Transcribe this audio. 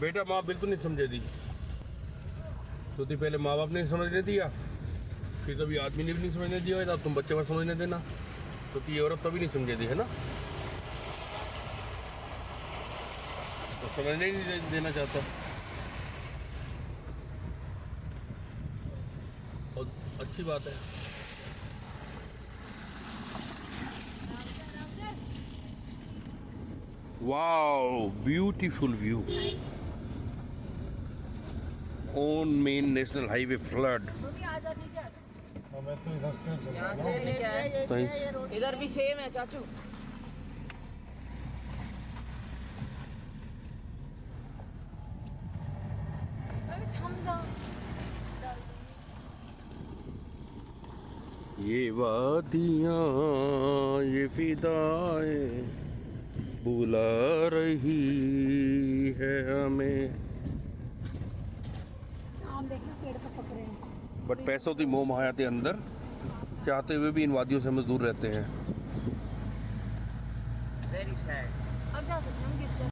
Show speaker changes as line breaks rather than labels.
बेटा माँ बिल्कुल नहीं समझे दी, तो थी पहले माँ बाप ने समझने दिया, फिर कभी आदमी ने भी नहीं समझने दिया, तो तुम बच्चे को समझने देना, तो ये औरत तभी नहीं समझे दी है ना, तो समझने ही नहीं देना चाहता। और अच्छी बात है। Wow, beautiful view on main national highway flood.
मैं तो इधर से चल रहा हूँ।
इधर भी सेम है चाचू।
ये वादियाँ ये फिदाएं बुला रही है हमें।
पेड़ पर पकड़े हैं।
बट पैसों की मोह माया के अंदर चाहते हुए भी इन वादियों से हम दूर रहते हैं।
Very sad.
अब जा सकते हैं हम गिरजा।